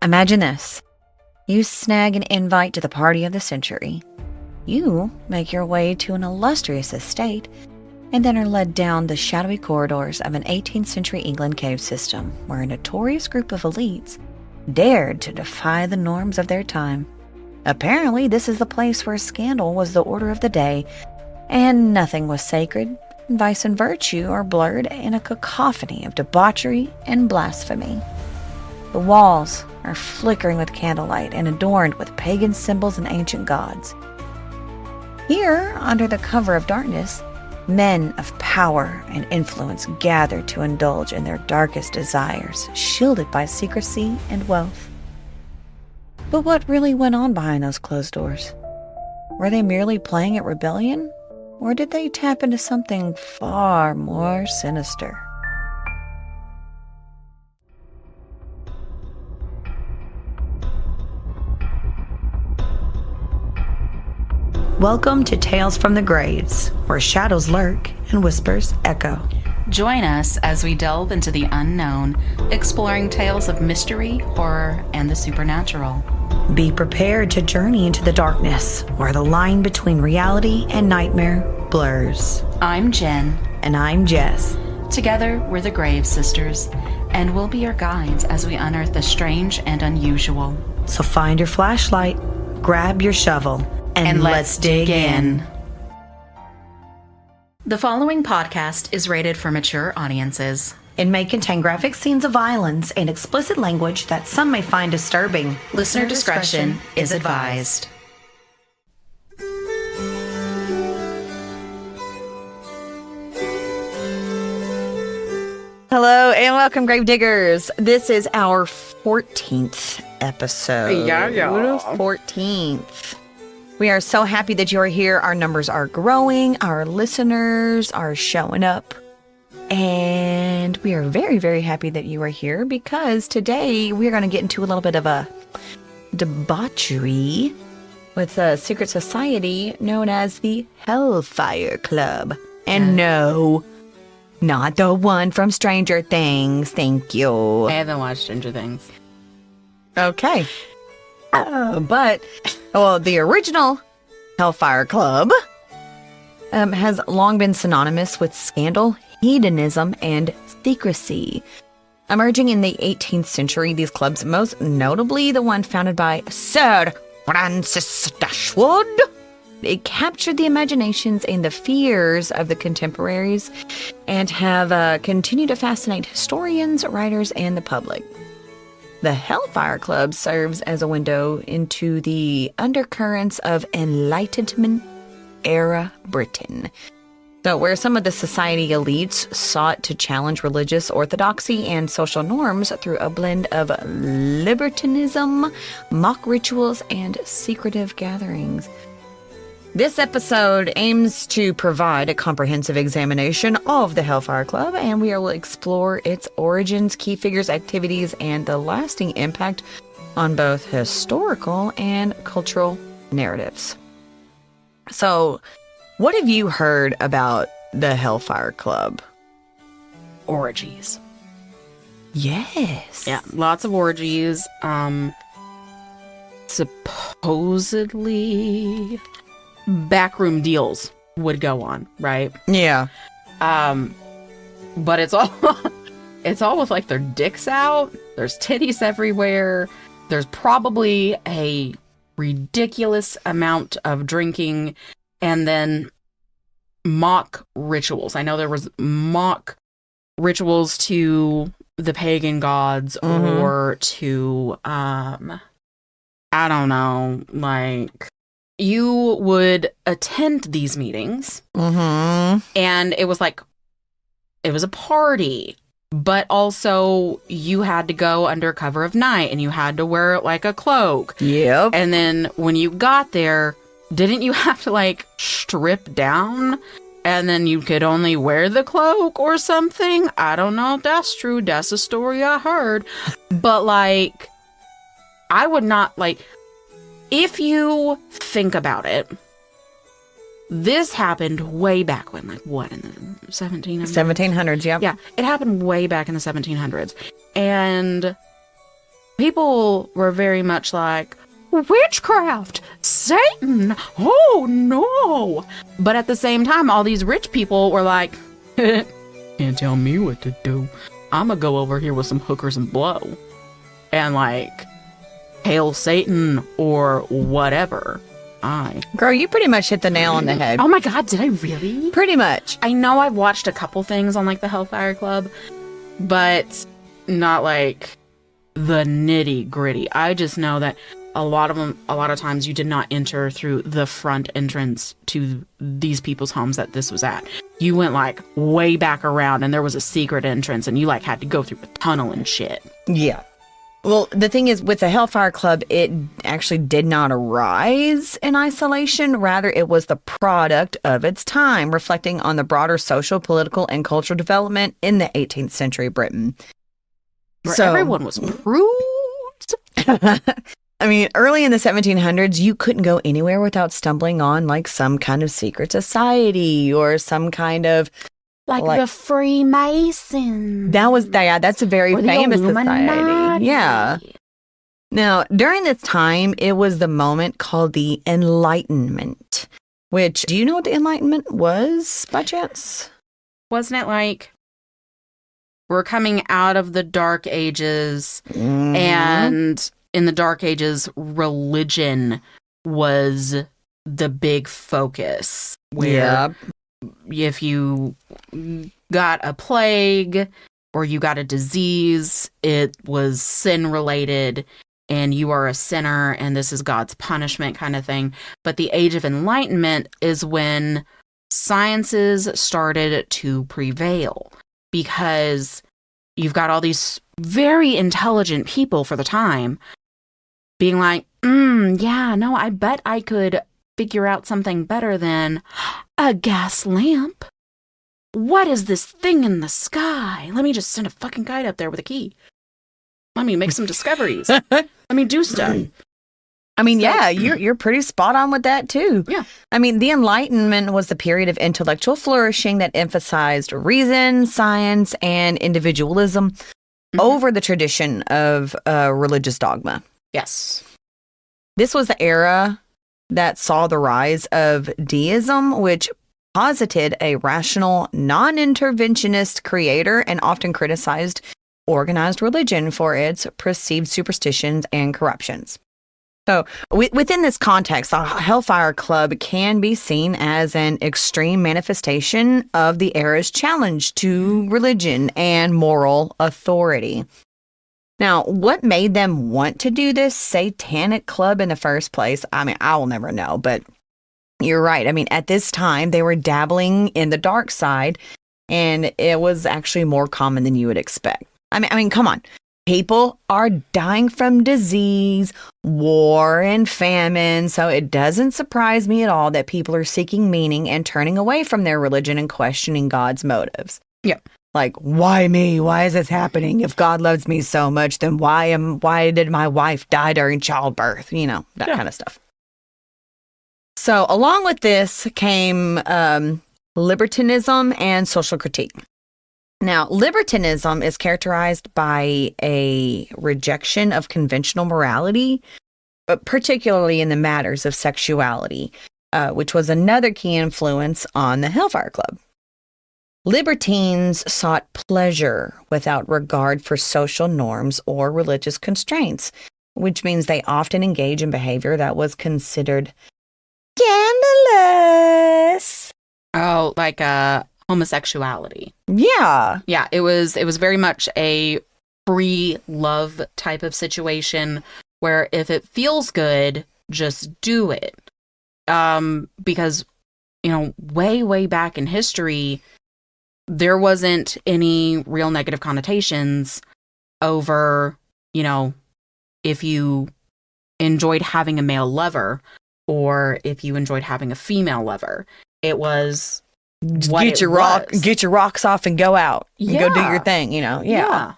Imagine this. You snag an invite to the party of the century. You make your way to an illustrious estate and then are led down the shadowy corridors of an 18th century England cave system where a notorious group of elites dared to defy the norms of their time. Apparently, this is the place where scandal was the order of the day, and nothing was sacred. Vice and virtue are blurred in a cacophony of debauchery and blasphemy. The walls are flickering with candlelight and adorned with pagan symbols and ancient gods. Here, under the cover of darkness, men of power and influence gather to indulge in their darkest desires, shielded by secrecy and wealth. But what really went on behind those closed doors? Were they merely playing at rebellion? Or did they tap into something far more sinister? Welcome to Tales from the Graves, where shadows lurk and whispers echo. Join us as we delve into the unknown, exploring tales of mystery, horror, and the supernatural. Be prepared to journey into the darkness, where the line between reality and nightmare blurs. I'm Jen. And I'm Jess. Together, we're the Grave Sisters, and we'll be your guides as we unearth the strange and unusual. So find your flashlight, grab your shovel, and let's dig in. The following podcast is rated for mature audiences. It may contain graphic scenes of violence and explicit language that some may find disturbing. Listener discretion is advised. Hello and welcome, Grave Diggers. This is our 14th episode. Yeah. 14th. We are so happy that you're here. Our numbers are growing. Our listeners are showing up. And we are very, very happy that you are here because today we're going to get into a little bit of a debauchery with a secret society known as the Hellfire Club. And no, not the one from Stranger Things. Thank you. I haven't watched Stranger Things. Okay. But the original Hellfire Club has long been synonymous with scandal, hedonism, and secrecy. Emerging in the 18th century, these clubs, most notably the one founded by Sir Francis Dashwood, it captured the imaginations and the fears of the contemporaries and have continued to fascinate historians, writers, and the public. The Hellfire Club serves as a window into the undercurrents of Enlightenment-era Britain. So, where some of the society elites sought to challenge religious orthodoxy and social norms through a blend of libertinism, mock rituals, and secretive gatherings. This episode aims to provide a comprehensive examination of the Hellfire Club, and we will explore its origins, key figures, activities, and the lasting impact on both historical and cultural narratives. So, what have you heard about the Hellfire Club? Orgies. Yes. Yeah, lots of orgies. Supposedly backroom deals would go on, right? Yeah. But it's all with like their dicks out. There's titties everywhere. There's probably a ridiculous amount of drinking and then mock rituals. I know there was mock rituals to the pagan gods or to I don't know, like you would attend these meetings and it was a party, but also you had to go under cover of night and you had to wear like a cloak. Yep. And then when you got there, didn't you have to like strip down and then you could only wear the cloak or something? I don't know if that's true. That's a story I heard. But like, I would not like, if you think about it, this happened way back when, like what, in the 1700s? 1700s, yep. Yeah, it happened way back in the 1700s. And people were very much like, witchcraft, Satan, oh no. But at the same time, all these rich people were like, can't tell me what to do. I'm gonna go over here with some hookers and blow. And like, hail Satan or whatever. Girl, you pretty much hit the nail on the head. Oh my God, did I really? Pretty much. I know I've watched a couple things on like the Hellfire Club, but not like the nitty gritty. I just know that a lot of times you did not enter through the front entrance to these people's homes that this was at. You went like way back around and there was a secret entrance and you like had to go through a tunnel and shit. Yeah. Well, the thing is, with the Hellfire Club, it actually did not arise in isolation. Rather, it was the product of its time, reflecting on the broader social, political, and cultural development in the 18th century Britain. Where everyone was prudes. I mean, early in the 1700s, you couldn't go anywhere without stumbling on like some kind of secret society or some kind of like the Freemasons. That's a very or famous Illuminati. society. Yeah. Now, during this time, it was the moment called the Enlightenment, which, do you know what the Enlightenment was by chance? Wasn't it like we're coming out of the Dark Ages and in the Dark Ages, religion was the big focus. Where if you got a plague or you got a disease, it was sin-related and you are a sinner and this is God's punishment kind of thing. But the Age of Enlightenment is when sciences started to prevail because you've got all these very intelligent people for the time being like, I bet I could figure out something better than a gas lamp. What is this thing in the sky? Let me just send a fucking guide up there with a key. Let me make some discoveries. Let me do stuff. I mean, you're pretty spot on with that too. Yeah. I mean, the Enlightenment was the period of intellectual flourishing that emphasized reason, science, and individualism over the tradition of religious dogma. Yes. This was the era that saw the rise of deism, which posited a rational, non-interventionist creator and often criticized organized religion for its perceived superstitions and corruptions. So within this context, the Hellfire Club can be seen as an extreme manifestation of the era's challenge to religion and moral authority. Now, what made them want to do this satanic club in the first place? I mean, I will never know, but you're right. I mean, at this time, they were dabbling in the dark side, and it was actually more common than you would expect. I mean, come on. People are dying from disease, war, and famine, so it doesn't surprise me at all that people are seeking meaning and turning away from their religion and questioning God's motives. Yep. Like, why me? Why is this happening? If God loves me so much, then why did my wife die during childbirth? You know, that kind of stuff. So along with this came libertinism and social critique. Now, libertinism is characterized by a rejection of conventional morality, but particularly in the matters of sexuality, which was another key influence on the Hellfire Club. Libertines sought pleasure without regard for social norms or religious constraints, which means they often engage in behavior that was considered scandalous. Oh, like homosexuality. Yeah. Yeah, it was very much a free love type of situation where if it feels good, just do it. Because, way back in history, there wasn't any real negative connotations over, if you enjoyed having a male lover or if you enjoyed having a female lover. It was get your rocks off and go out and go do your thing, Yeah.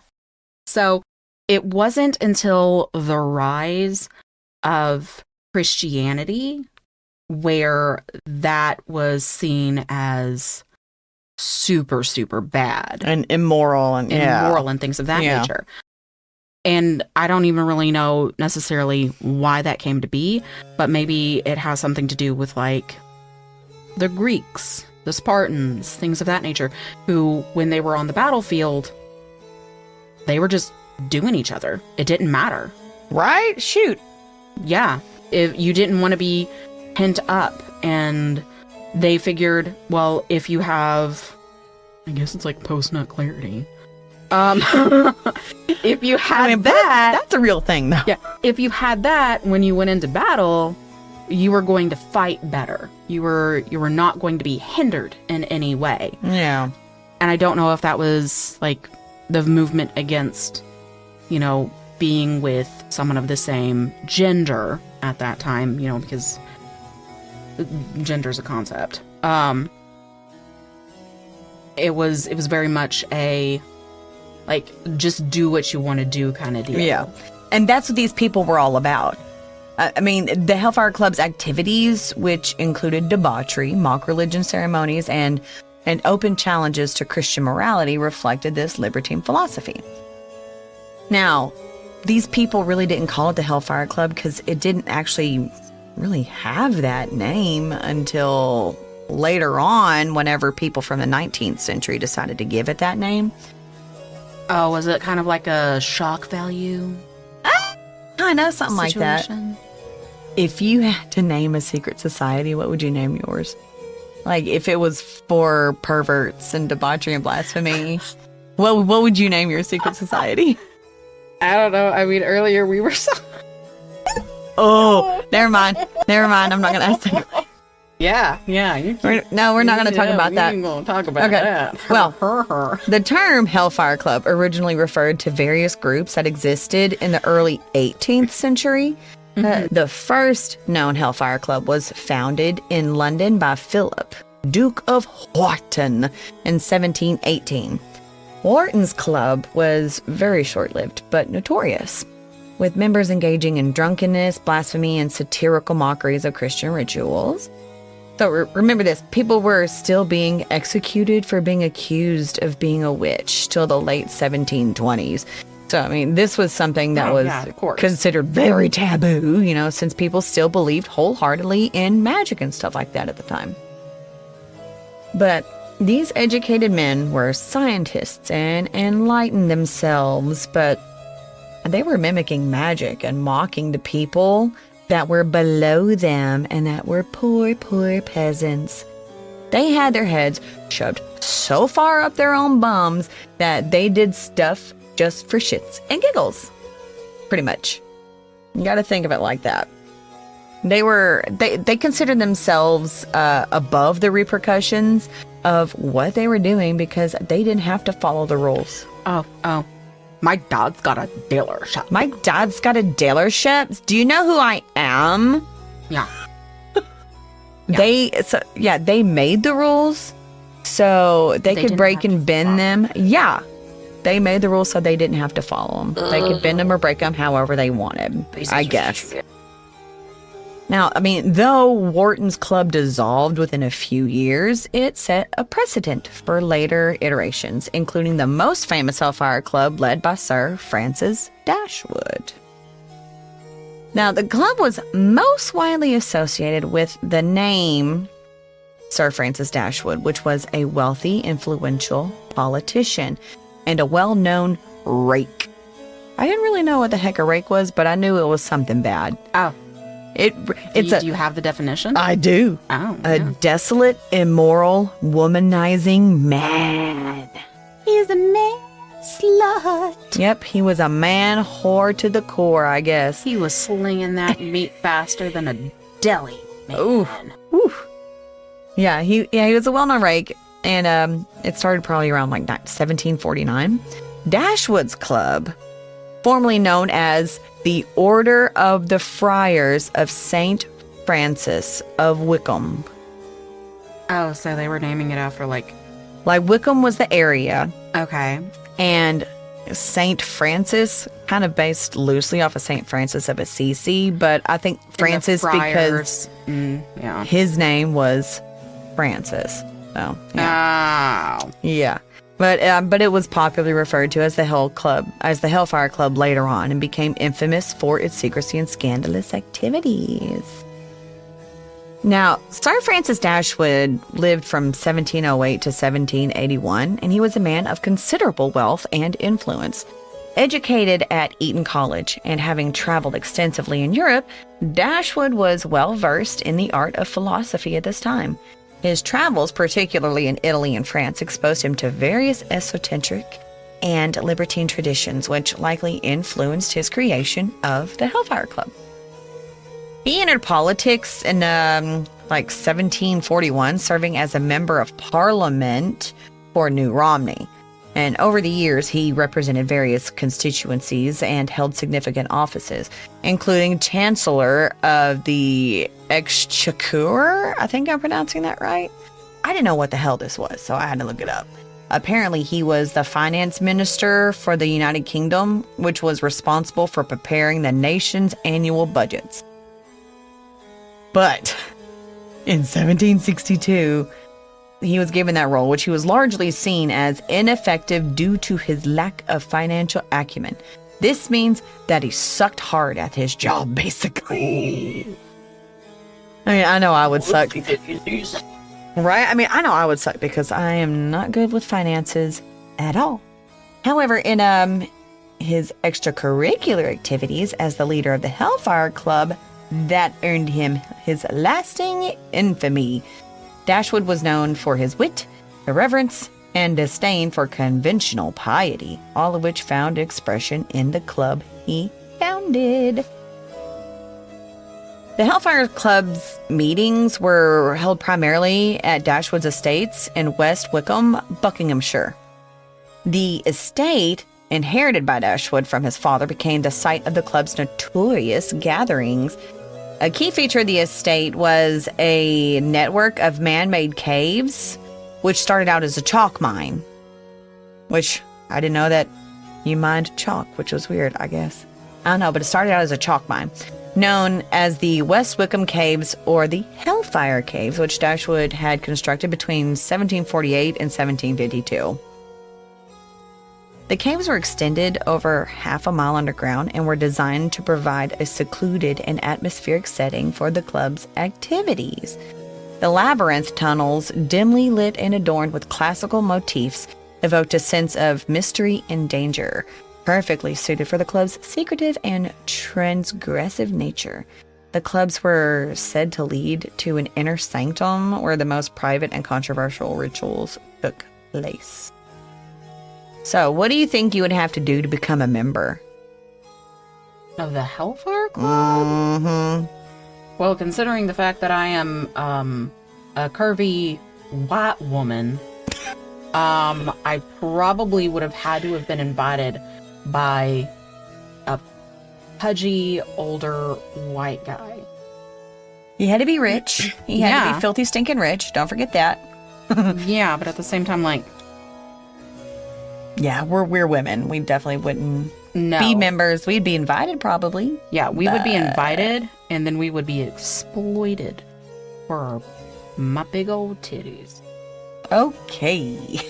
So it wasn't until the rise of Christianity where that was seen as super, super bad and immoral and things of that nature. And I don't even really know necessarily why that came to be, but maybe it has something to do with like the Greeks, the Spartans, things of that nature, who, when they were on the battlefield, they were just doing each other. It didn't matter. Right? Shoot. Yeah. If you didn't want to be pent up, and they figured, well, if you have, I guess it's like post-nut clarity. If you had that's a real thing, though. yeah, if you had that when you went into battle, you were going to fight better. You were not going to be hindered in any way. Yeah. And I don't know if that was like the movement against, being with someone of the same gender at that time, because gender's a concept. It was very much a like, just do what you want to do kind of deal. Yeah. And that's what these people were all about. I mean, the Hellfire Club's activities, which included debauchery, mock religion ceremonies, and open challenges to Christian morality, reflected this libertine philosophy. Now, these people really didn't call it the Hellfire Club because it didn't actually really have that name until later on, whenever people from the 19th century decided to give it that name. Oh, was it kind of like a shock value? I know, something like that. situation? If you had to name a secret society, what would you name yours? Like, if it was for perverts and debauchery and blasphemy, what would you name your secret society? I don't know. I mean, earlier we were so... Oh, never mind. I'm not going to ask that. Yeah. We're not going to talk about that. We ain't going to talk about that. Well, the term Hellfire Club originally referred to various groups that existed in the early 18th century. The first known Hellfire Club was founded in London by Philip, Duke of Wharton, in 1718. Wharton's club was very short-lived, but notorious, with members engaging in drunkenness, blasphemy, and satirical mockeries of Christian rituals. So remember this, people were still being executed for being accused of being a witch till the late 1720s. So, I mean, this was something that was considered very taboo, since people still believed wholeheartedly in magic and stuff like that at the time. But these educated men were scientists and enlightened themselves, but they were mimicking magic and mocking the people that were below them and that were poor peasants. They had their heads shoved so far up their own bums that they did stuff just for shits and giggles. Pretty much. You gotta think of it like that. They considered themselves above the repercussions of what they were doing because they didn't have to follow the rules. Oh. My dad's got a dealership. My dad's got a dealership? Do you know who I am? Yeah. They made the rules so they could break and bend them. Yeah. They made the rules so they didn't have to follow them. They could bend them or break them however they wanted, I guess. Now, I mean, though Wharton's club dissolved within a few years, it set a precedent for later iterations, including the most famous Hellfire Club led by Sir Francis Dashwood. Now, the club was most widely associated with the name Sir Francis Dashwood, which was a wealthy, influential politician and a well-known rake. I didn't really know what the heck a rake was, but I knew it was something bad. Oh. Do you have the definition? I do. Oh. A desolate, immoral, womanizing man. He's a man slut. Yep, he was a man whore to the core, I guess. He was slinging that meat faster than a deli man. Ooh. Yeah, he was a well-known rake, and it started probably around like 1749. Dashwood's club, formerly known as the Order of the Friars of St. Francis of Wickham. Oh, so they were naming it after like Wickham was the area. Okay. And St. Francis, kind of based loosely off of St. Francis of Assisi, but I think Francis because his name was Francis. So, yeah. Oh. Yeah. But it was popularly referred to as the Hellfire Club later on, and became infamous for its secrecy and scandalous activities. Now, Sir Francis Dashwood lived from 1708 to 1781, and he was a man of considerable wealth and influence. Educated at Eton College and having traveled extensively in Europe, Dashwood was well versed in the art of philosophy at this time. His travels, particularly in Italy and France, exposed him to various esoteric and libertine traditions, which likely influenced his creation of the Hellfire Club. He entered politics in 1741, serving as a member of Parliament for New Romney. And over the years, he represented various constituencies and held significant offices, including Chancellor of the Exchequer. I think I'm pronouncing that right. I didn't know what the hell this was, so I had to look it up. Apparently, he was the finance minister for the United Kingdom, which was responsible for preparing the nation's annual budgets. But in 1762, he was given that role, which he was largely seen as ineffective due to his lack of financial acumen. This means that he sucked hard at his job, basically. I mean, I know I would suck. Right? I mean, I know I would suck because I am not good with finances at all. However, in his extracurricular activities as the leader of the Hellfire Club, that earned him his lasting infamy. Dashwood was known for his wit, irreverence, and disdain for conventional piety, all of which found expression in the club he founded. The Hellfire Club's meetings were held primarily at Dashwood's estates in West Wickham, Buckinghamshire. The estate, inherited by Dashwood from his father, became the site of the club's notorious gatherings. A key feature of the estate was a network of man-made caves, which started out as a chalk mine. Which, I didn't know that you mined chalk, which was weird, I guess. I don't know, but it started out as a chalk mine, known as the West Wickham Caves or the Hellfire Caves, which Dashwood had constructed between 1748 and 1752. The caves were extended over half a mile underground and were designed to provide a secluded and atmospheric setting for the club's activities. The labyrinth tunnels, dimly lit and adorned with classical motifs, evoked a sense of mystery and danger, perfectly suited for the club's secretive and transgressive nature. The clubs were said to lead to an inner sanctum where the most private and controversial rituals took place. So, what do you think you would have to do to become a member Of the Hellfire Club? Mm-hmm. Well, considering the fact that I am a curvy white woman, I probably would have had to have been invited by a pudgy, older white guy. He had to be rich. He had to be filthy, stinking rich. Don't forget that. Yeah, but at the same time, like... Yeah, we're women. We definitely wouldn't No. be members. We'd be invited, probably. Yeah, we would be invited, and then we would be exploited for my big old titties. Okay.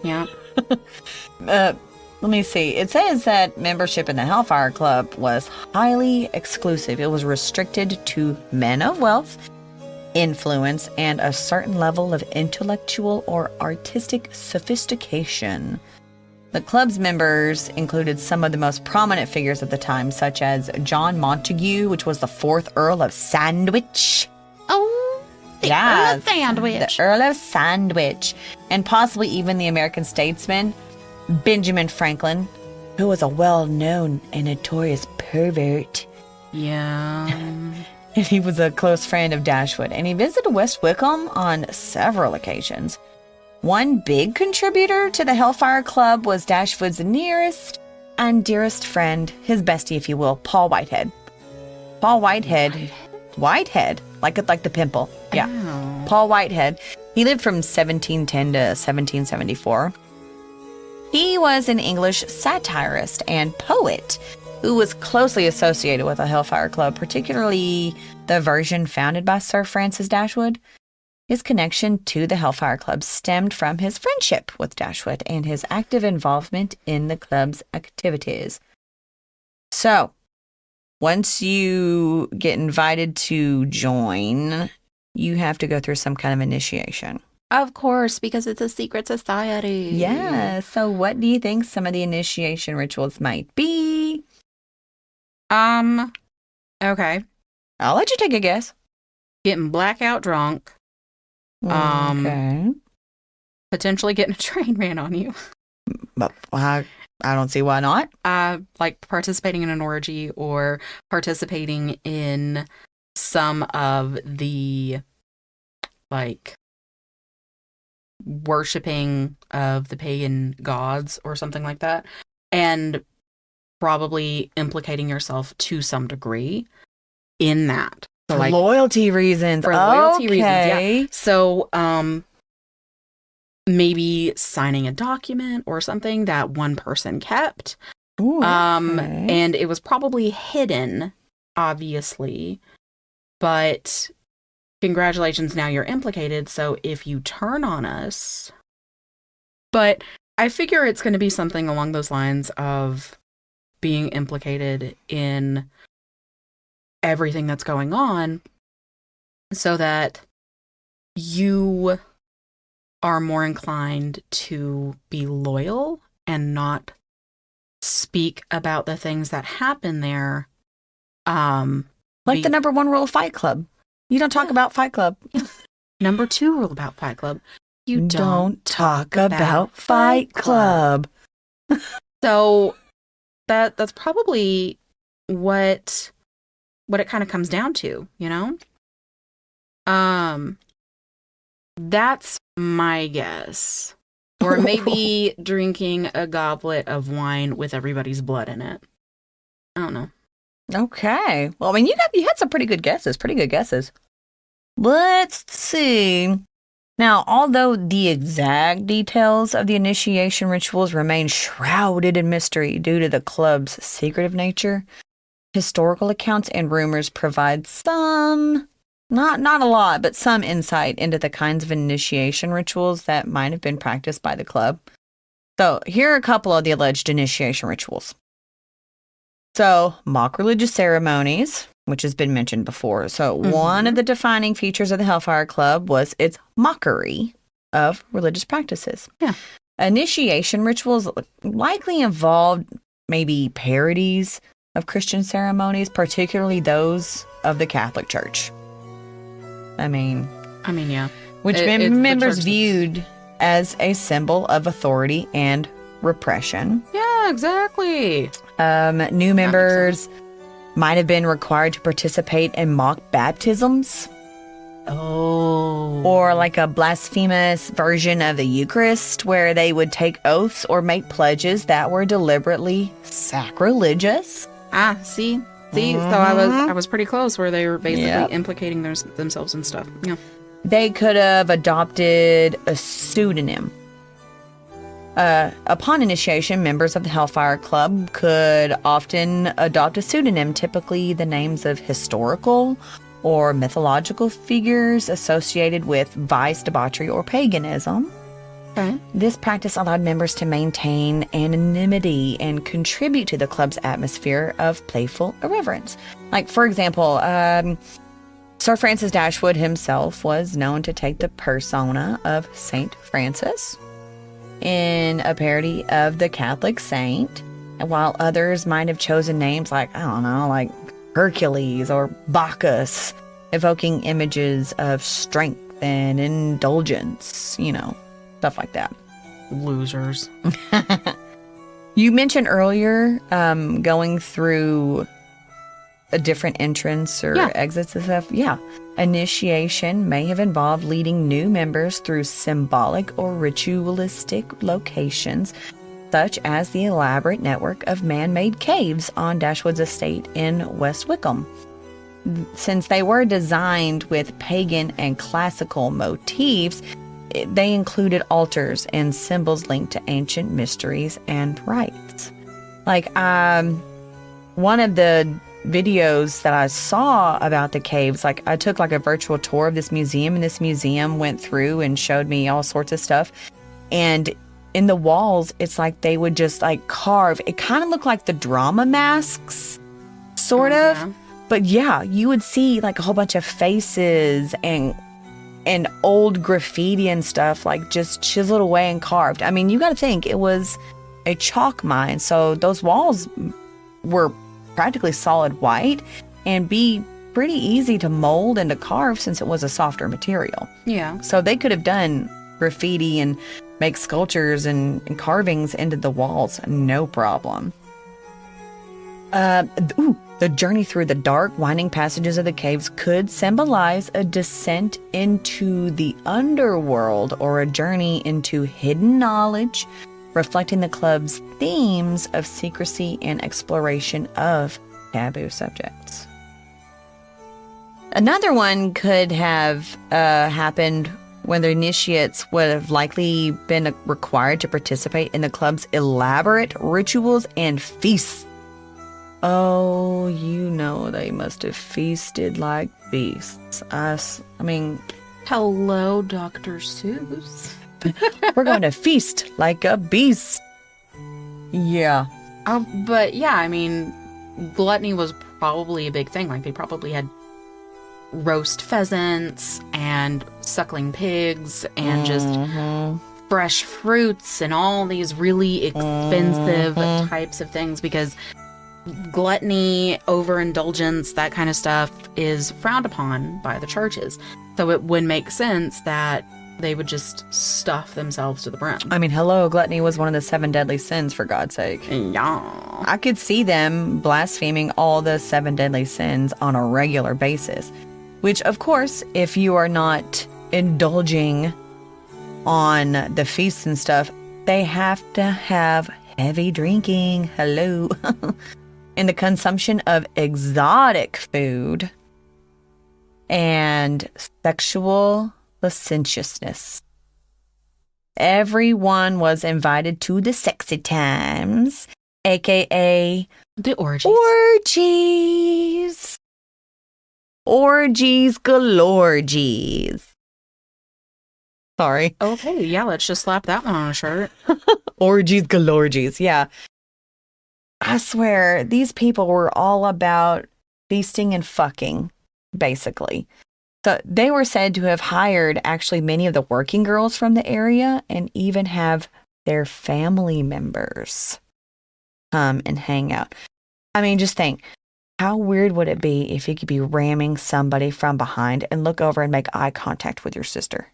Yeah. Let me see. It says that membership in the Hellfire Club was highly exclusive. It was restricted to men of wealth, influence, and a certain level of intellectual or artistic sophistication. The club's members included some of the most prominent figures of the time, such as John Montague, which was the 4th Earl of Sandwich. Oh, the Earl of Sandwich. The Earl of Sandwich. And possibly even the American statesman, Benjamin Franklin, who was a well-known and notorious pervert. Yeah. And he was a close friend of Dashwood, and he visited West Wickham on several occasions. One big contributor to the Hellfire Club was Dashwood's nearest and dearest friend, his bestie, if you will, Paul Whitehead. Paul Whitehead, like the pimple. Yeah. Ow. Paul Whitehead. He lived from 1710 to 1774. He was an English satirist and poet who was closely associated with the Hellfire Club, particularly the version founded by Sir Francis Dashwood. His connection to the Hellfire Club stemmed from his friendship with Dashwood and his active involvement in the club's activities. So, once you get invited to join, you have to go through some kind of initiation. Of course, because it's a secret society. Yeah. So, what do you think some of the initiation rituals might be? Okay. I'll let you take a guess. Getting blackout drunk. Okay. Potentially getting a train ran on you. But I don't see why not. Like participating in an orgy or participating in some of the like worshipping of the pagan gods or something like that, and probably implicating yourself to some degree in that. So, For like, loyalty reasons. for loyalty reasons, yeah. Okay. So, maybe signing a document or something that one person kept. Ooh, okay. And it was probably hidden, obviously, but congratulations, now you're implicated. So if you turn on us, but I figure it's going to be something along those lines of being implicated in everything that's going on so that you are more inclined to be loyal and not speak about the things that happen there. Like the number one rule of Fight Club. You don't talk about Fight Club. Number 2 rule about Fight Club. You don't talk about Fight Club. So that's probably what it kind of comes down to, you know? That's my guess. Or maybe drinking a goblet of wine with everybody's blood in it. I don't know. Okay. Well, I mean, you had some pretty good guesses. Let's see. Now, although the exact details of the initiation rituals remain shrouded in mystery due to the club's secretive nature, historical accounts and rumors provide some, not a lot, but some insight into the kinds of initiation rituals that might have been practiced by the club. So, here are a couple of the alleged initiation rituals. So, mock religious ceremonies, which has been mentioned before. So, one of the defining features of the Hellfire Club was its mockery of religious practices. Yeah. Initiation rituals likely involved maybe parodies of Christian ceremonies, particularly those of the Catholic Church. I mean, yeah. Which members viewed as a symbol of authority and repression. Yeah, exactly. New members might have been required to participate in mock baptisms. Oh. Or like a blasphemous version of the Eucharist where they would take oaths or make pledges that were deliberately sacrilegious. See? So I was pretty close where they were basically implicating themselves and stuff. Yeah. They could have adopted a pseudonym. Upon initiation, members of the Hellfire Club could often adopt a pseudonym, typically the names of historical or mythological figures associated with vice, debauchery, or paganism. Okay. This practice allowed members to maintain anonymity and contribute to the club's atmosphere of playful irreverence. Like, for example, Sir Francis Dashwood himself was known to take the persona of Saint Francis in a parody of the Catholic saint, and while others might have chosen names like, I don't know, like Hercules or Bacchus, evoking images of strength and indulgence, you know, stuff like that. Losers. You mentioned earlier going through a different entrance or exits and stuff. Yeah. Initiation may have involved leading new members through symbolic or ritualistic locations, such as the elaborate network of man-made caves on Dashwood's estate in West Wickham. Since they were designed with pagan and classical motifs, they included altars and symbols linked to ancient mysteries and rites. Like, one of the videos that I saw about the caves, like I took like a virtual tour of this museum, and this museum went through and showed me all sorts of stuff. And in the walls, it's like they would just like carve. It kind of looked like the drama masks, sort of. Yeah. But yeah, you would see like a whole bunch of faces and old graffiti and stuff, like just chiseled away and carved. I mean, you got to think it was a chalk mine, so those walls were practically solid white and be pretty easy to mold and to carve since it was a softer material. Yeah. So they could have done graffiti and make sculptures and carvings into the walls, no problem. The journey through the dark, winding passages of the caves could symbolize a descent into the underworld or a journey into hidden knowledge, reflecting the club's themes of secrecy and exploration of taboo subjects. Another one could have happened when the initiates would have likely been required to participate in the club's elaborate rituals and feasts. Oh, you know they must have feasted like beasts. I mean... Hello, Dr. Seuss. We're going to feast like a beast. Yeah. But yeah, I mean, gluttony was probably a big thing. Like, they probably had roast pheasants and suckling pigs and just fresh fruits and all these really expensive types of things, because gluttony, overindulgence, that kind of stuff is frowned upon by the churches. So it would make sense that they would just stuff themselves to the brim. I mean, hello, gluttony was one of the 7 deadly sins, for God's sake. Yeah. I could see them blaspheming all the 7 deadly sins on a regular basis. Which, of course, if you are not indulging on the feasts and stuff, they have to have heavy drinking. Hello. And the consumption of exotic food and sexual licentiousness. Everyone was invited to the sexy times, aka The orgies. orgies. Orgies galorgies. Sorry. Okay, yeah, let's just slap that one on a shirt. Orgies galorgies, yeah. I swear, these people were all about feasting and fucking, basically. So they were said to have hired actually many of the working girls from the area and even have their family members come and hang out. I mean, just think, how weird would it be if you could be ramming somebody from behind and look over and make eye contact with your sister?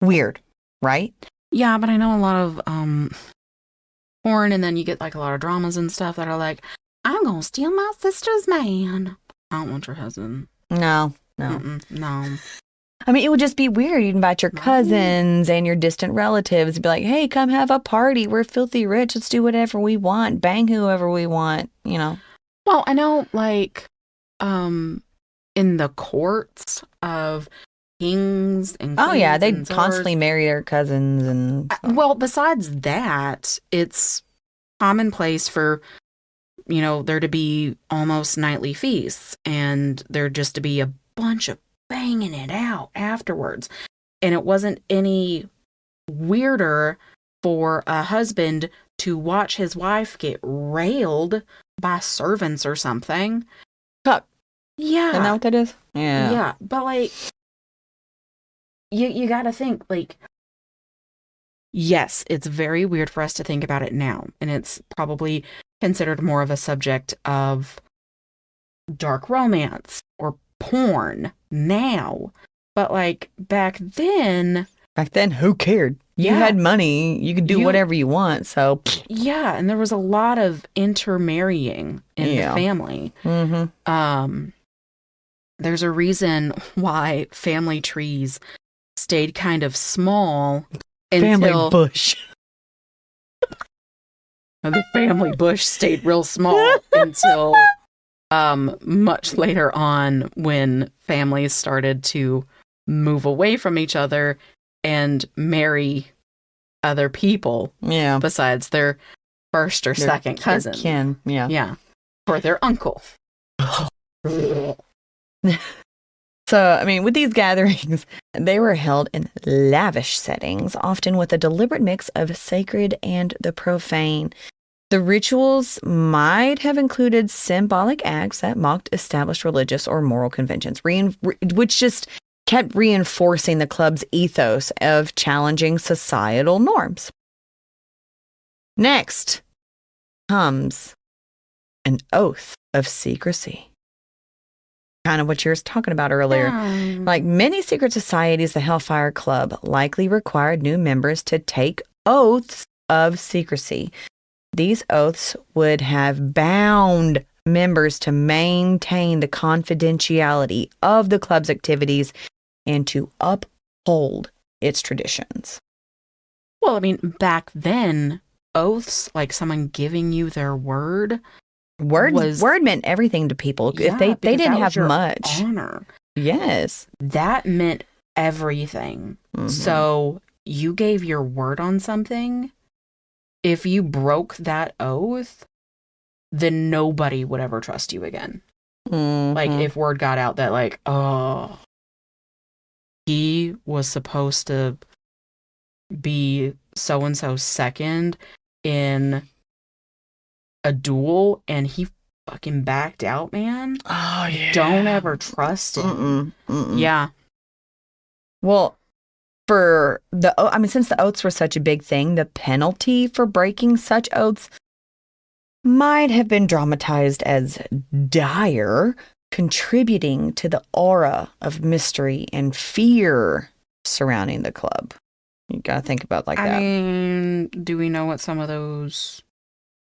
Weird, right? Yeah, but I know a lot of porn, and then you get like a lot of dramas and stuff that are like, I'm gonna steal my sister's man. I don't want your husband. No. No. I mean, it would just be weird. You'd invite your cousins and your distant relatives and be like, hey, come have a party. We're filthy rich. Let's do whatever we want. Bang whoever we want, you know. Well, I know, like, in the courts of kings and Oh, yeah. queens They'd and constantly czars, marry their cousins and stuff. well, besides that, it's commonplace for, you know, there to be almost nightly feasts, and there just to be a bunch of banging it out afterwards. And it wasn't any weirder for a husband to watch his wife get railed by servants or something. Cuck. Yeah. Isn't that what that is? Yeah. Yeah. But like, you gotta think, like, yes, it's very weird for us to think about it now. And it's probably considered more of a subject of dark romance or porn now. But like back then, who cared? You Yeah. had money. You could do whatever you want. So, yeah, and there was a lot of intermarrying in the family. There's a reason why family trees stayed kind of small family until bush. the family bush stayed real small until much later on, when families started to move away from each other and marry other people Yeah. besides their first or second cousins. Kin. Yeah. Yeah. for their uncle. So, I mean, with these gatherings, they were held in lavish settings, often with a deliberate mix of sacred and the profane. The rituals might have included symbolic acts that mocked established religious or moral conventions, which just kept reinforcing the club's ethos of challenging societal norms. Next comes an oath of secrecy. Kind of what you were talking about earlier. Like many secret societies, the Hellfire Club likely required new members to take oaths of secrecy. These oaths would have bound members to maintain the confidentiality of the club's activities and to uphold its traditions. Well, I mean, back then, oaths, like someone giving you their word, Word meant everything to people. If they didn't have much honor. Yes. That meant everything. Mm-hmm. So you gave your word on something. If you broke that oath, then nobody would ever trust you again. Mm-hmm. Like if word got out that like, oh, he was supposed to be so-and-so second in a duel and he fucking backed out, man. Oh, yeah. Don't ever trust him. Yeah. Well, since the oaths were such a big thing, the penalty for breaking such oaths might have been dramatized as dire, contributing to the aura of mystery and fear surrounding the club. You gotta think about that. I mean, do we know what some of those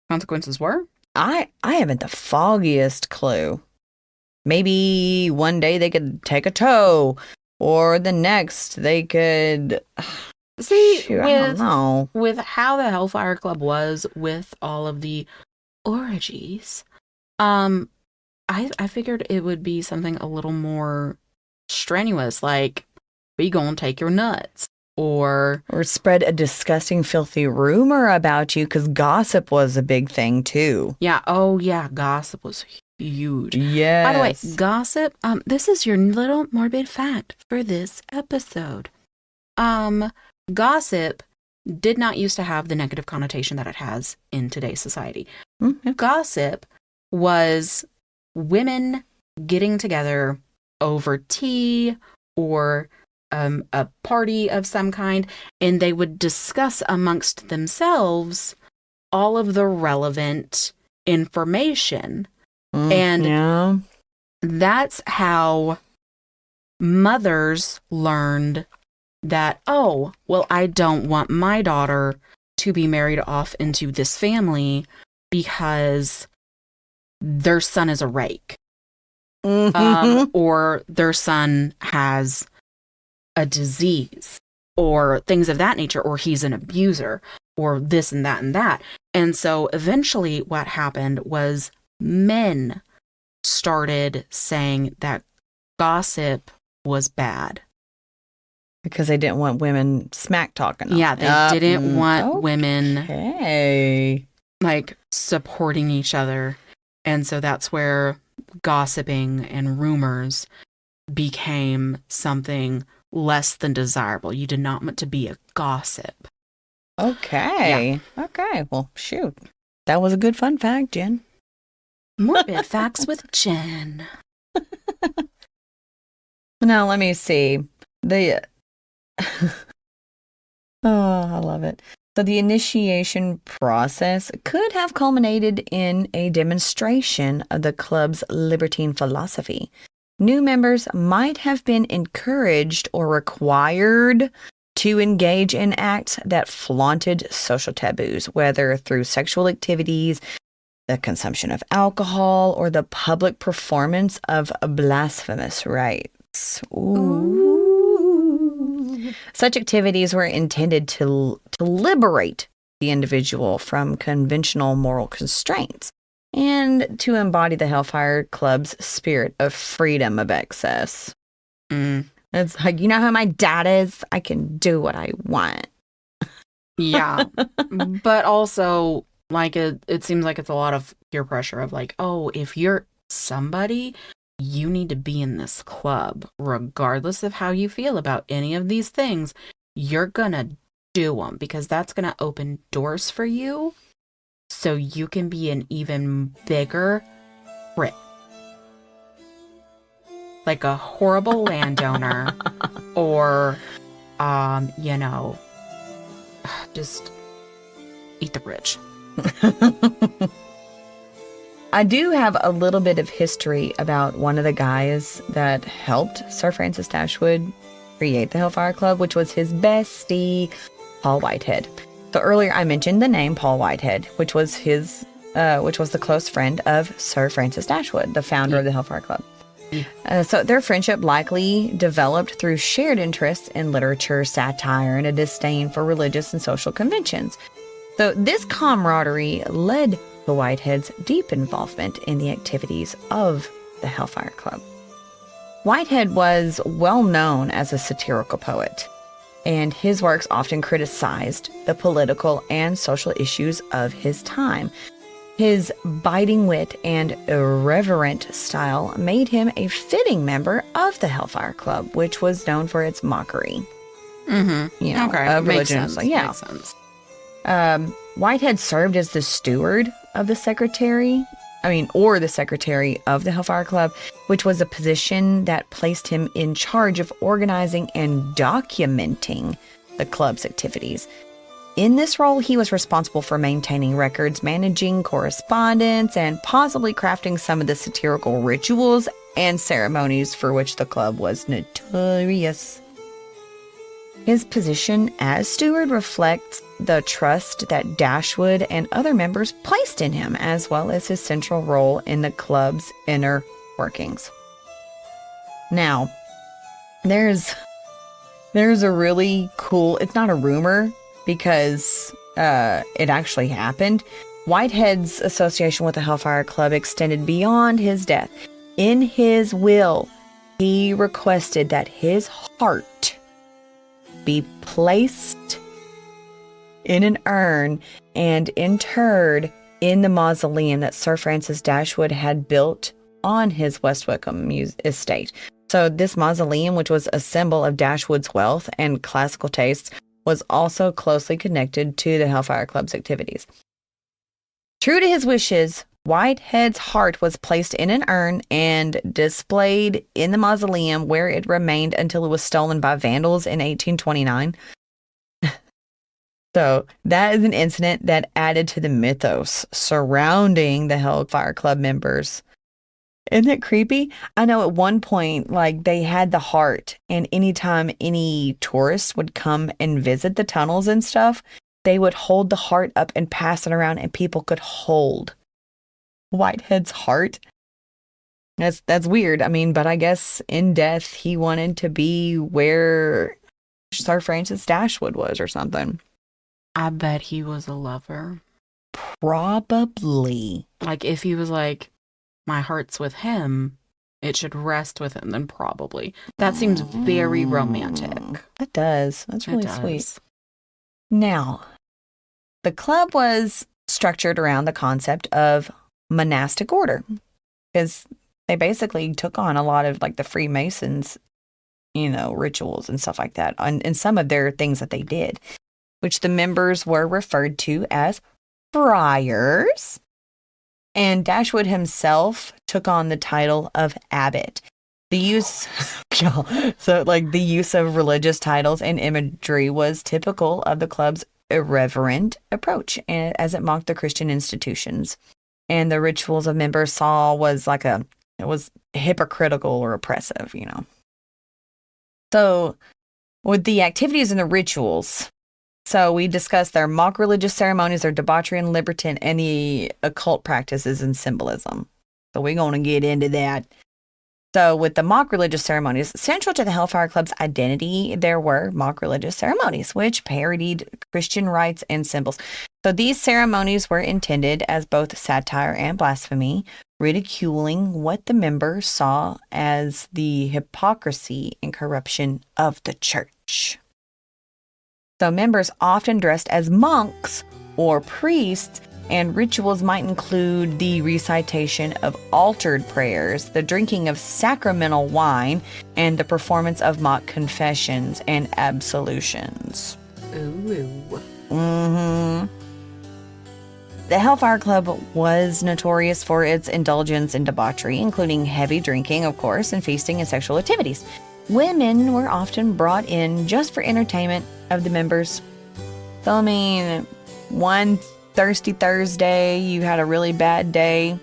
consequences were? I haven't the foggiest clue. Maybe one day they could take a toe, or the next they could. See, I don't know. With how the Hellfire Club was with all of the orgies, I figured it would be something a little more strenuous, like we gonna take your nuts. Or spread a disgusting, filthy rumor about you, because gossip was a big thing, too. Yeah. Oh, yeah. Gossip was huge. Yes. By the way, gossip, this is your little morbid fact for this episode. Gossip did not used to have the negative connotation that it has in today's society. Mm-hmm. Gossip was women getting together over tea or a party of some kind, and they would discuss amongst themselves all of the relevant information. And that's how mothers learned that, oh, well, I don't want my daughter to be married off into this family because their son is a rake. Or their son has a disease or things of that nature, or he's an abuser or this and that and that. And so eventually what happened was men started saying that gossip was bad. Because they didn't want women smack talking. Yeah, they didn't want women like supporting each other. And so that's where gossiping and rumors became something less than desirable. You did not want to be a gossip. Okay. Yeah. Okay. Well, shoot. That was a good fun fact, Jen. Morbid Facts with Jen. Now, let me see. Oh, I love it. So the initiation process could have culminated in a demonstration of the club's libertine philosophy. New members might have been encouraged or required to engage in acts that flaunted social taboos, whether through sexual activities, the consumption of alcohol, or the public performance of blasphemous rites. Ooh. Such activities were intended to liberate the individual from conventional moral constraints and to embody the Hellfire Club's spirit of freedom of excess. It's like, you know how my dad is? I can do what I want. Yeah. But also, like, it seems like it's a lot of peer pressure of like, oh, if you're somebody, you need to be in this club, regardless of how you feel about any of these things. You're gonna do them because that's gonna open doors for you so you can be an even bigger prick. Like a horrible landowner or, just eat the rich. I do have a little bit of history about one of the guys that helped Sir Francis Dashwood create the Hellfire Club, which was his bestie, Paul Whitehead. So earlier I mentioned the name Paul Whitehead, which was the close friend of Sir Francis Dashwood, the founder of the Hellfire Club. So their friendship likely developed through shared interests in literature, satire, and a disdain for religious and social conventions. So this camaraderie led to Whitehead's deep involvement in the activities of the Hellfire Club. Whitehead was well known as a satirical poet, and his works often criticized the political and social issues of his time. His biting wit and irreverent style made him a fitting member of the Hellfire Club, which was known for its mockery. Mm-hmm. Of Makes religion. sense. So, yeah. Makes sense. Whitehead served as the steward of the secretary of the Hellfire Club, which was a position that placed him in charge of organizing and documenting the club's activities. In this role, he was responsible for maintaining records, managing correspondence, and possibly crafting some of the satirical rituals and ceremonies for which the club was notorious. His position as steward reflects the trust that Dashwood and other members placed in him, as well as his central role in the club's inner workings. Now, there's a really cool, it's not a rumor because it actually happened. Whitehead's association with the Hellfire Club extended beyond his death. In his will, he requested that his heart be placed in an urn and interred in the mausoleum that Sir Francis Dashwood had built on his West Wickham estate. So this mausoleum, which was a symbol of Dashwood's wealth and classical tastes, was also closely connected to the Hellfire Club's activities. True to his wishes, Whitehead's heart was placed in an urn and displayed in the mausoleum, where it remained until it was stolen by vandals in 1829. So that is an incident that added to the mythos surrounding the Hellfire Club members. Isn't it creepy? I know at one point, like, they had the heart, and anytime any tourists would come and visit the tunnels and stuff, they would hold the heart up and pass it around, and people could hold Whitehead's heart. That's weird. I mean, but I guess in death, he wanted to be where Sir Francis Dashwood was or something. I bet he was a lover. Probably. Like, if he was like, my heart's with him, it should rest with him, then probably. That seems very romantic. It does. That's really sweet. Now, the club was structured around the concept of monastic order, because they basically took on a lot of like the Freemasons, rituals and stuff like that, and some of their things that they did, which the members were referred to as friars. And Dashwood himself took on the title of abbot. The use of religious titles and imagery was typical of the club's irreverent approach, and as it mocked the Christian institutions. And the rituals of members saw was hypocritical or oppressive, So with the activities and the rituals, so we discussed their mock religious ceremonies, their debauchery and libertine, and the occult practices and symbolism. So we're going to get into that. So with the mock religious ceremonies, central to the Hellfire Club's identity, there were mock religious ceremonies, which parodied Christian rites and symbols. So these ceremonies were intended as both satire and blasphemy, ridiculing what the members saw as the hypocrisy and corruption of the church. So members often dressed as monks or priests and rituals might include the recitation of altered prayers, the drinking of sacramental wine, and the performance of mock confessions and absolutions. Ooh. The Hellfire Club was notorious for its indulgence in debauchery, including heavy drinking, of course, and feasting and sexual activities. Women were often brought in just for entertainment of the members. So, I mean, one thirsty Thursday, you had a really bad day,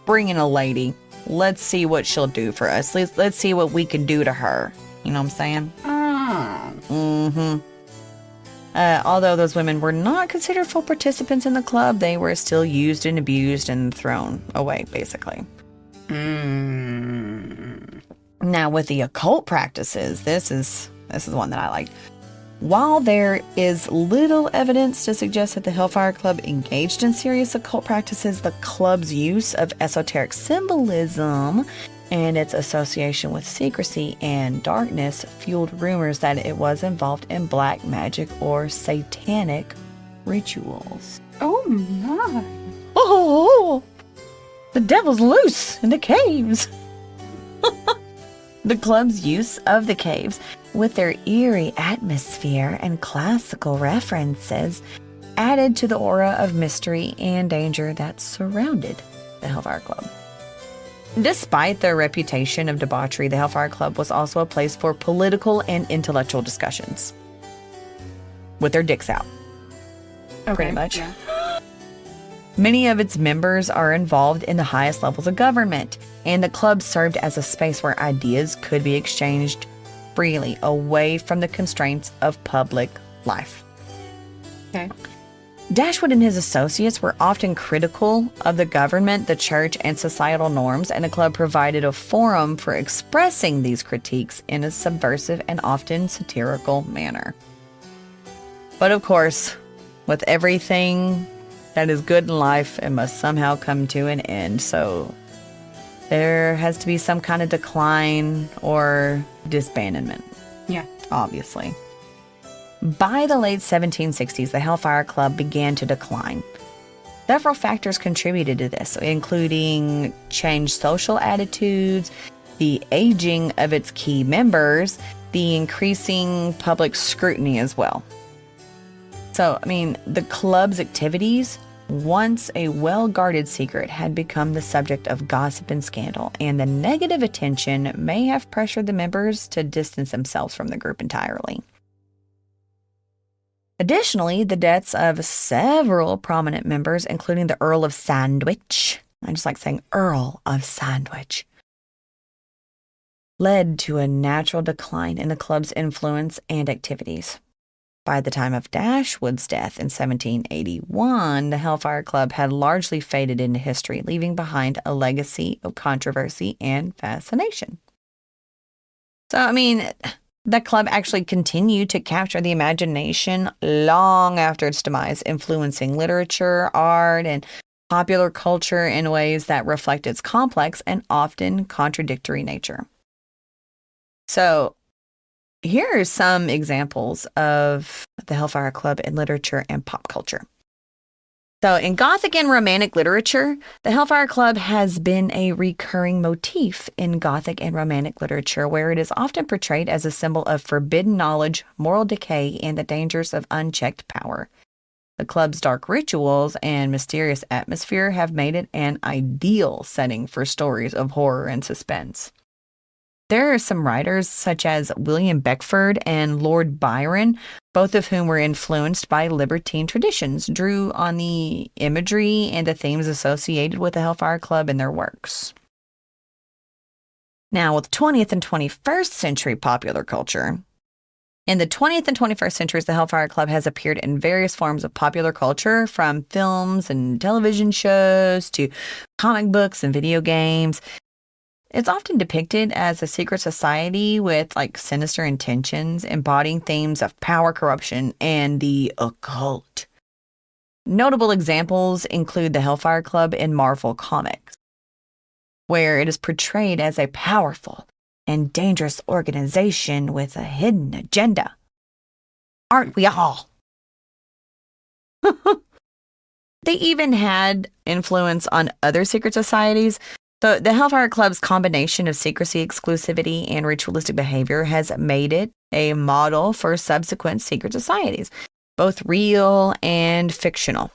bring in a lady. Let's see what she'll do for us. Let's see what we can do to her. You know what I'm saying? Although those women were not considered full participants in the club, they were still used and abused and thrown away, basically. Now, with the occult practices, this is the one that I liked. While there is little evidence to suggest that the Hellfire Club engaged in serious occult practices, the club's use of esoteric symbolism and its association with secrecy and darkness fueled rumors that it was involved in black magic or satanic rituals. Oh my. Oh, the devil's loose in the caves. The club's use of the caves, with their eerie atmosphere and classical references, added to the aura of mystery and danger that surrounded the Hellfire Club. Despite their reputation of debauchery, the Hellfire Club was also a place for political and intellectual discussions. With their dicks out. Okay, pretty much. Yeah. Many of its members are involved in the highest levels of government, and the club served as a space where ideas could be exchanged freely away from the constraints of public life. Okay. Dashwood and his associates were often critical of the government, the church, and societal norms, and the club provided a forum for expressing these critiques in a subversive and often satirical manner. But of course, with everything that is good in life, it must somehow come to an end, so there has to be some kind of decline or disbandment. Yeah. Obviously. By the late 1760s, the Hellfire Club began to decline. Several factors contributed to this, including changed social attitudes, the aging of its key members, the increasing public scrutiny as well. So, I mean, the club's activities, once a well-guarded secret, had become the subject of gossip and scandal, and the negative attention may have pressured the members to distance themselves from the group entirely. Additionally, the deaths of several prominent members, including the Earl of Sandwich, I just like saying Earl of Sandwich, led to a natural decline in the club's influence and activities. By the time of Dashwood's death in 1781, the Hellfire Club had largely faded into history, leaving behind a legacy of controversy and fascination. So, I mean, the club actually continued to capture the imagination long after its demise, influencing literature, art, and popular culture in ways that reflect its complex and often contradictory nature. So, here are some examples of the Hellfire Club in literature and pop culture. So, in Gothic and Romantic literature, the Hellfire Club has been a recurring motif in Gothic and Romantic literature, where it is often portrayed as a symbol of forbidden knowledge, moral decay, and the dangers of unchecked power. The club's dark rituals and mysterious atmosphere have made it an ideal setting for stories of horror and suspense. There are some writers such as William Beckford and Lord Byron, both of whom were influenced by libertine traditions, drew on the imagery and the themes associated with the Hellfire Club in their works. Now, with 20th and 21st century popular culture, in the 20th and 21st centuries, the Hellfire Club has appeared in various forms of popular culture, from films and television shows to comic books and video games. It's often depicted as a secret society with sinister intentions, embodying themes of power, corruption, and the occult. Notable examples include the Hellfire Club in Marvel Comics, where it is portrayed as a powerful and dangerous organization with a hidden agenda. Aren't we all? They even had influence on other secret societies. So the Hellfire Club's combination of secrecy, exclusivity, and ritualistic behavior has made it a model for subsequent secret societies, both real and fictional.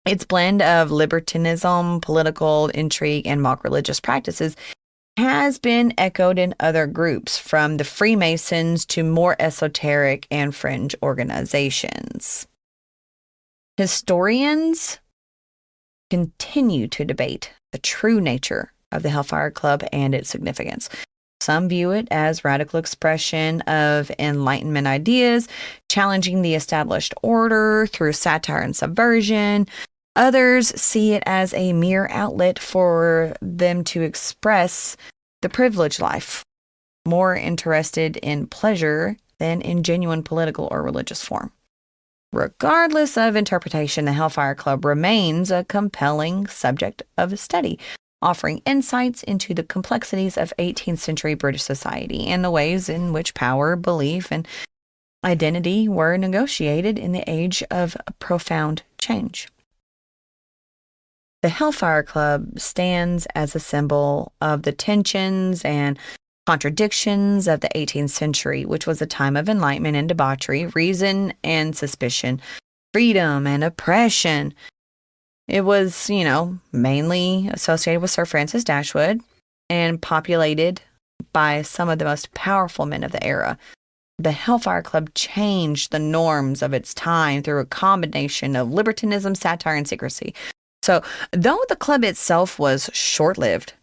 Its blend of libertinism, political intrigue, and mock religious practices has been echoed in other groups, from the Freemasons to more esoteric and fringe organizations. Historians continue to debate the true nature of the Hellfire Club and its significance. Some view it as radical expression of Enlightenment ideas, challenging the established order through satire and subversion. Others see it as a mere outlet for them to express the privileged life, more interested in pleasure than in genuine political or religious form. Regardless of interpretation, the Hellfire Club remains a compelling subject of study, offering insights into the complexities of 18th century British society and the ways in which power, belief, and identity were negotiated in the age of profound change. The Hellfire Club stands as a symbol of the tensions and contradictions of the 18th century, which was a time of enlightenment and debauchery, reason and suspicion, freedom and oppression. It was, mainly associated with Sir Francis Dashwood and populated by some of the most powerful men of the era. The Hellfire Club changed the norms of its time through a combination of libertinism, satire, and secrecy. So, though the club itself was short-lived,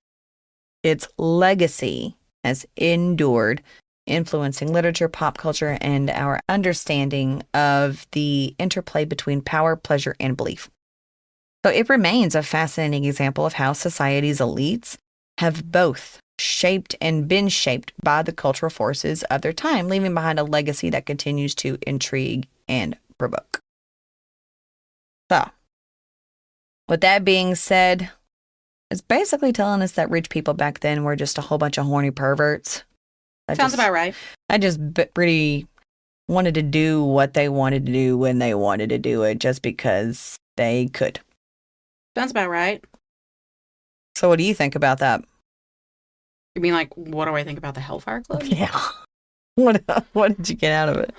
its legacy has endured, influencing literature, pop culture, and our understanding of the interplay between power, pleasure, and belief. So it remains a fascinating example of how society's elites have both shaped and been shaped by the cultural forces of their time, leaving behind a legacy that continues to intrigue and provoke. So, with that being said, it's basically telling us that rich people back then were just a whole bunch of horny perverts. Sounds about right. I just really wanted to do what they wanted to do when they wanted to do it, just because they could. Sounds about right. So what do you think about that? You mean like, what do I think about the Hellfire Club? Yeah. What did you get out of it?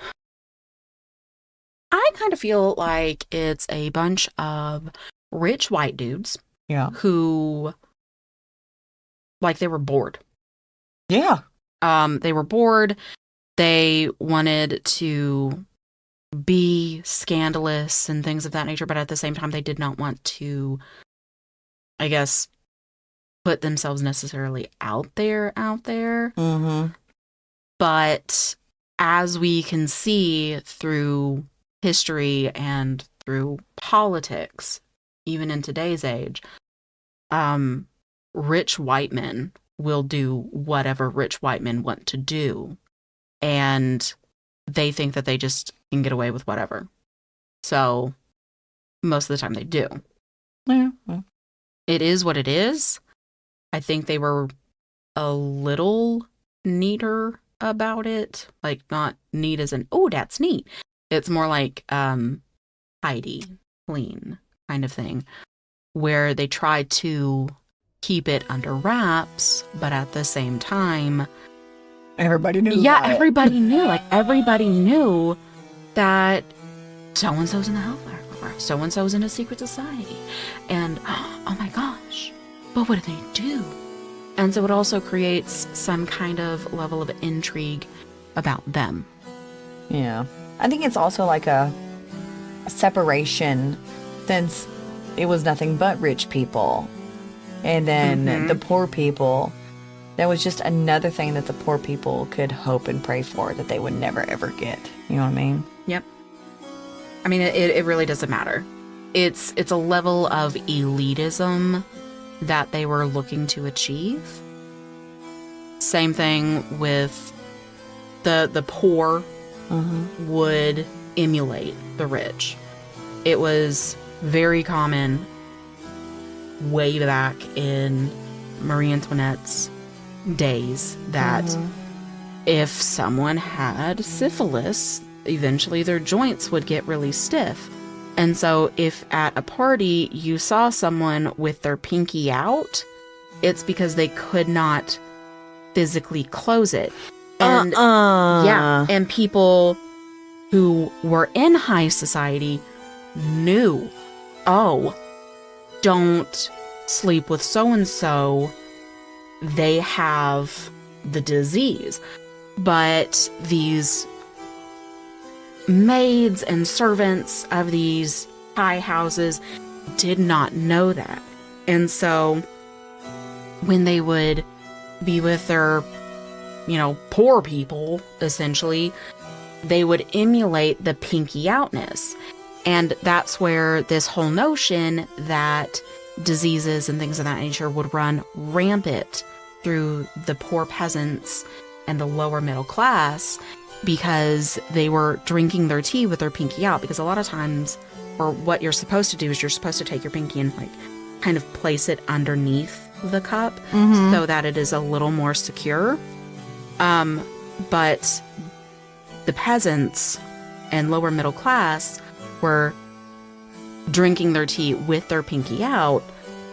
I kind of feel like it's a bunch of rich white dudes. Yeah. Who, like, they were bored. Yeah. They were bored. They wanted to be scandalous and things of that nature, but at the same time, they did not want to, I guess, put themselves necessarily out there. Mm-hmm. But as we can see through history and through politics, even in today's age, rich white men will do whatever rich white men want to do. And they think that they just can get away with whatever. So most of the time they do. Yeah. Well. It is what it is. I think they were a little neater about it. Like, not neat as in, oh, that's neat. It's more like tidy, clean kind of thing, where they tried to keep it under wraps, but at the same time, Everybody knew. Yeah, everybody knew. Like, everybody knew that so-and-so's in the Hellfire Club, or so-and-so's in a secret society. And, oh my gosh, but what do they do? And so it also creates some kind of level of intrigue about them. Yeah. I think it's also like a separation, since it was nothing but rich people. And then the poor people, that was just another thing that the poor people could hope and pray for that they would never, ever get. You know what I mean? Yep. I mean, it really doesn't matter. It's a level of elitism that they were looking to achieve. Same thing with the poor would emulate the rich. It was very common way back in Marie Antoinette's days that if someone had syphilis, eventually their joints would get really stiff. And so if at a party you saw someone with their pinky out, it's because they could not physically close it. And yeah, and people who were in high society knew, oh, don't sleep with so-and-so, they have the disease. But these maids and servants of these high houses did not know that. And so when they would be with their, poor people, essentially, they would emulate the pinky outness. And that's where this whole notion that diseases and things of that nature would run rampant through the poor peasants and the lower middle class, because they were drinking their tea with their pinky out. Because a lot of times, or what you're supposed to do is you're supposed to take your pinky and kind of place it underneath the cup so that it is a little more secure. But the peasants and lower middle class were drinking their tea with their pinky out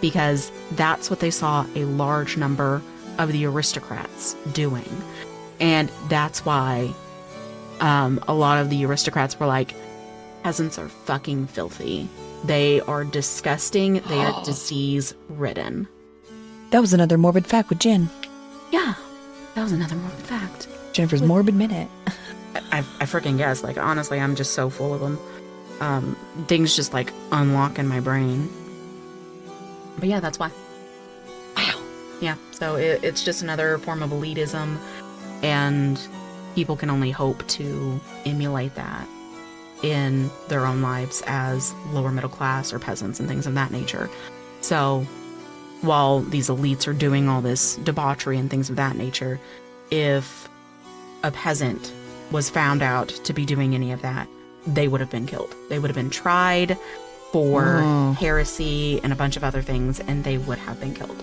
because that's what they saw a large number of the aristocrats doing. And that's why a lot of the aristocrats were like, peasants are fucking filthy. They are disgusting. They are disease-ridden. That was another morbid fact with Jen. Yeah, that was another morbid fact. Jennifer's Morbid Minute. I freaking guess. Honestly, I'm just so full of them. Things just, unlock in my brain. But yeah, that's why. Wow. Yeah, so it's just another form of elitism, and people can only hope to emulate that in their own lives as lower middle class or peasants and things of that nature. So while these elites are doing all this debauchery and things of that nature, if a peasant was found out to be doing any of that, they would have been killed. They would have been tried for heresy and a bunch of other things, and they would have been killed.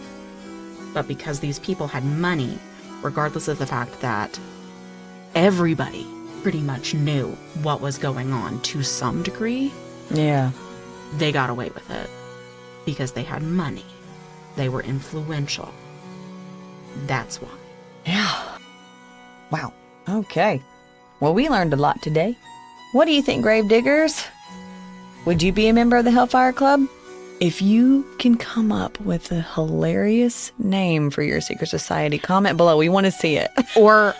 But because these people had money, regardless of the fact that everybody pretty much knew what was going on to some degree, Yeah. they got away with it because they had money. They were influential. That's why. Yeah. Wow. Okay. Well, we learned a lot today. What do you think, Gravediggers? Would you be a member of the Hellfire Club? If you can come up with a hilarious name for your secret society, comment below. We want to see it. Or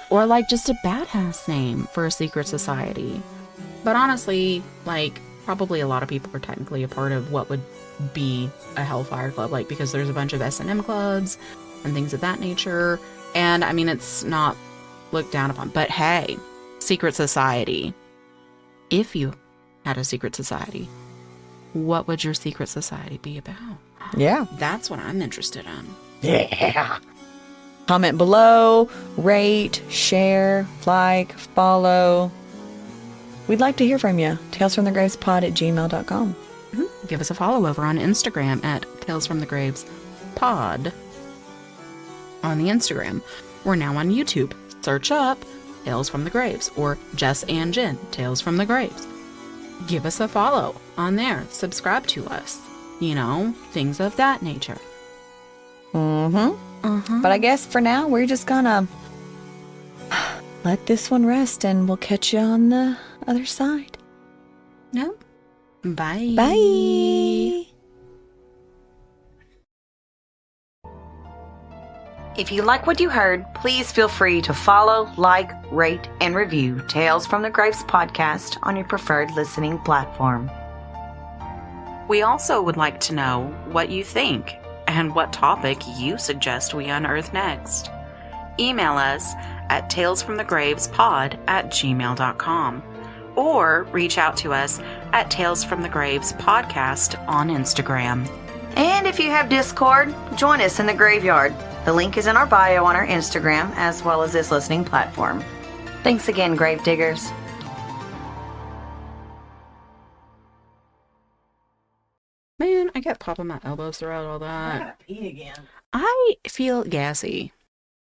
just a badass name for a secret society. But honestly, probably a lot of people are technically a part of what would be a Hellfire Club, because there's a bunch of S&M clubs and things of that nature. And I mean, it's not looked down upon. But hey, secret society. If you had a secret society, what would your secret society be about? Yeah. That's what I'm interested in. Yeah. Comment below, rate, share, follow. We'd like to hear from you. talesfromthegravespod@gmail.com. Give us a follow over on Instagram at Tales from the Graves Pod. On the Instagram. We're now on YouTube. Search up Tales from the Graves or Jess and Jen, Tales from the Graves. Give us a follow on there. Subscribe to us. Things of that nature. But I guess for now, we're just gonna let this one rest and we'll catch you on the other side. No. Bye. Bye. If you like what you heard, please feel free to follow, rate, and review Tales from the Graves podcast on your preferred listening platform. We also would like to know what you think and what topic you suggest we unearth next. Email us at talesfromthegravespod@gmail.com or reach out to us at Tales from the Graves podcast on Instagram. And if you have Discord, join us in the graveyard. The link is in our bio on our Instagram, as well as this listening platform. Thanks again, Gravediggers. Man, I kept popping my elbows throughout all that. I gotta pee again. I feel gassy.